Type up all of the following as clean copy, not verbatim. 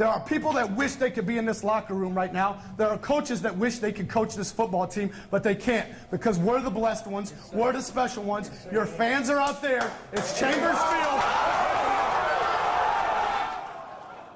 There are people that wish they could be in this locker room right now. There are coaches that wish they could coach this football team, but they can't because we're the blessed ones. We're the special ones. Your fans are out there. It's Chambers Field.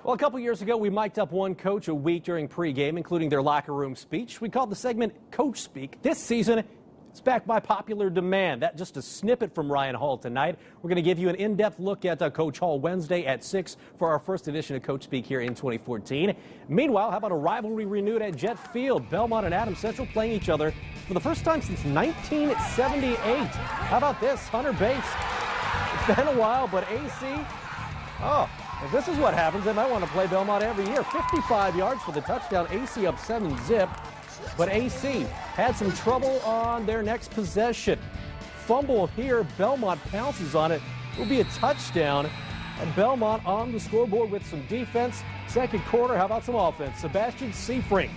Well, a couple years ago, we mic'd up one coach a week during pregame, including their locker room speech. We called the segment Coach Speak. This season, it's backed by popular demand. That's just a snippet from Ryan Hall tonight. We're going to give you an in-depth look at Coach Hall Wednesday at 6 for our first edition of Coach Speak here in 2014. Meanwhile, how about a rivalry renewed at Jet Field? Belmont and Adams Central playing each other for the first time since 1978. How about this? Hunter Bates. It's been a while, but AC, if this is what happens, they might want to play Belmont every year. 55 yards for the touchdown. AC up 7-zip. But AC had some trouble on their next possession. Fumble here. Belmont pounces on it. It will be a touchdown. And Belmont on the scoreboard with some defense. Second quarter, how about some offense? Sebastian Seifring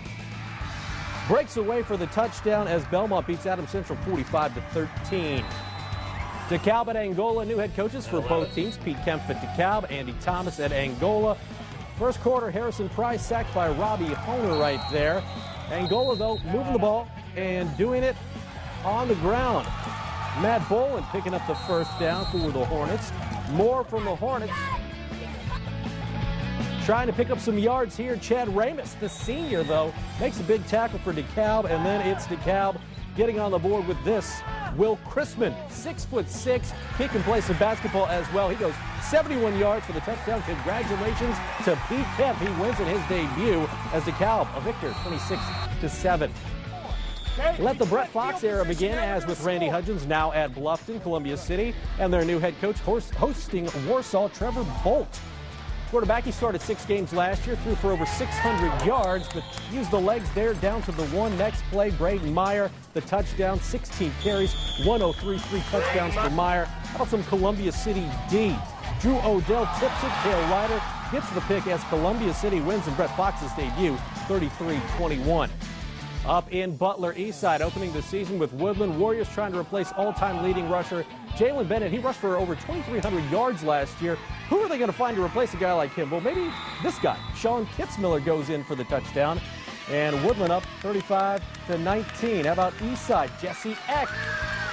breaks away for the touchdown as Belmont beats Adams Central 45-13. DeKalb at Angola, new head coaches for both teams. Pete Kempf at DeKalb, Andy Thomas at Angola. First quarter, Harrison Price sacked by Robbie Honer right there. Angola, though, moving the ball and doing it on the ground. Matt Boland picking up the first down for the Hornets. More from the Hornets. Trying to pick up some yards here. Chad Ramus, the senior, though, makes a big tackle for DeKalb, and then it's DeKalb getting on the board with this. Will Chrisman, 6'6", he can play some basketball as well. He goes 71 yards for the touchdown. Congratulations to Pete Kemp. He wins in his debut as DeKalb, a victor, 26-7. Let the Brett Fox era begin, as with Randy Hudgens now at Bluffton, Columbia City, and their new head coach hosting Warsaw, Trevor Bolt. Quarterback, he started 6 games last year, threw for over 600 yards, but used the legs there down to the one. Next play, Braden Meyer, the touchdown, 16 carries, 103, 3 touchdowns for Meyer. How about some Columbia City D? Drew Odell tips it, Dale Ryder gets the pick as Columbia City wins in Brett Fox's debut, 33-21. Up in Butler Eastside, opening the season with Woodland Warriors trying to replace all-time leading rusher Jalen Bennett. He rushed for over 2,300 yards last year. Who are they going to find to replace a guy like him? Well, maybe this guy. Sean Kitzmiller goes in for the touchdown. And Woodland up 35-19. How about Eastside? Jesse Eck.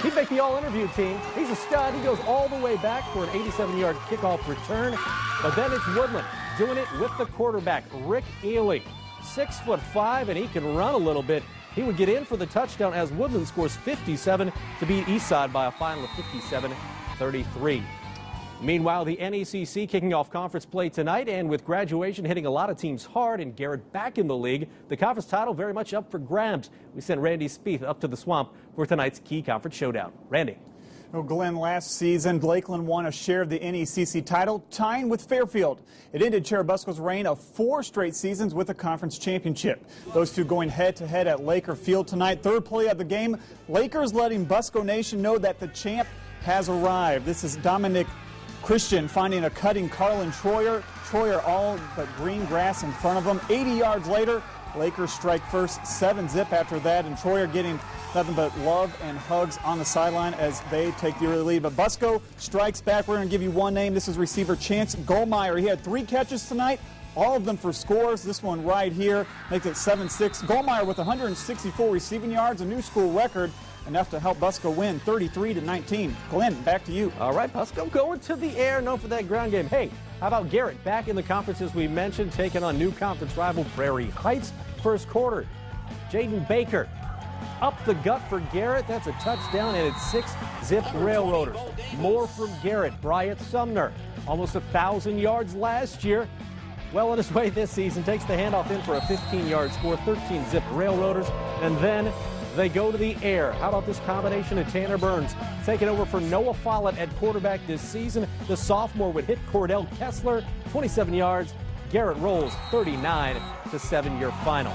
He'd make the all-interview team. He's a stud. He goes all the way back for an 87-yard kickoff return. But then it's Woodland doing it with the quarterback, Rick Ely. 6'5", and he can run a little bit. He would get in for the touchdown as Woodland scores 57 to beat Eastside by a final of 57-33. Meanwhile, the NECC kicking off conference play tonight, and with graduation hitting a lot of teams hard and Garrett back in the league, the conference title very much up for grabs. We sent Randy Spieth up to the Swamp for tonight's key conference showdown. Randy. Well, Glenn, last season, Lakeland won a share of the NECC title, tying with Fairfield. It ended Cherubusco's reign of 4 straight seasons with a conference championship. Those two going head-to-head at Laker Field tonight. Third play of the game, Lakers letting Busco Nation know that the champ has arrived. This is Dominic Christian finding a cutting Carlin Troyer. Troyer all but green grass in front of him. 80 yards later, Lakers strike first, 7-zip after that, and Troyer getting nothing but love and hugs on the sideline as they take the early lead. But Busco strikes back. We're going to give you one name. This is receiver Chance Goldmeyer. He had 3 catches tonight, all of them for scores. This one right here makes it 7-6. Goldmeyer with 164 receiving yards, a new school record, enough to help Busco win 33-19. Glenn, back to you. All right, Busco going to the air, known for that ground game. Hey, how about Garrett back in the conference, as we mentioned, taking on new conference rival Prairie Heights. First quarter, Jaden Baker up the gut for Garrett. That's a touchdown, and it's 6-zip Railroaders. More from Garrett. Bryant Sumner, almost 1,000 yards last year. Well on his way this season, takes the handoff in for a 15-yard score, 13-zip Railroaders, and then they go to the air. How about this combination of Tanner Burns taking over for Noah Follett at quarterback this season? The sophomore would hit Cordell Kessler, 27 yards. Garrett rolls 39-7 your final.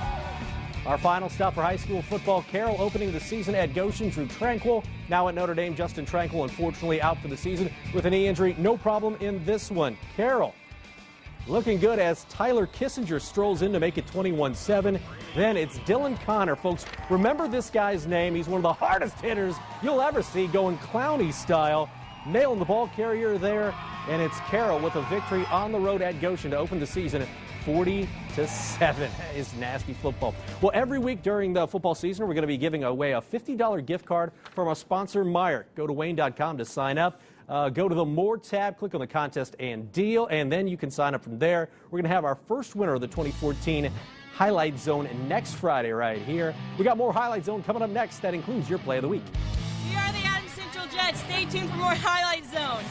Our final stop for high school football, Carroll opening the season at Goshen. Drew Tranquil now at Notre Dame. Justin Tranquil unfortunately out for the season with a knee injury. No problem in this one. Carroll looking good as Tyler Kissinger strolls in to make it 21-7. Then it's Dylan Connor. Folks, remember this guy's name. He's one of the hardest hitters you'll ever see, going Clowney style. Nailing the ball carrier there and it's Carroll with a victory on the road at Goshen to open the season 40-7. That is nasty football. Well, every week during the football season, we're going to be giving away a $50 gift card from our sponsor, Meijer. Go to Wayne.com to sign up. Go to the More tab, click on the contest and deal, and then you can sign up from there. We're going to have our first winner of the 2014 Highlight Zone next Friday right here. We got more Highlight Zone coming up next. That includes your play of the week. We are the Adams Central Jets. Stay tuned for more Highlight Zone.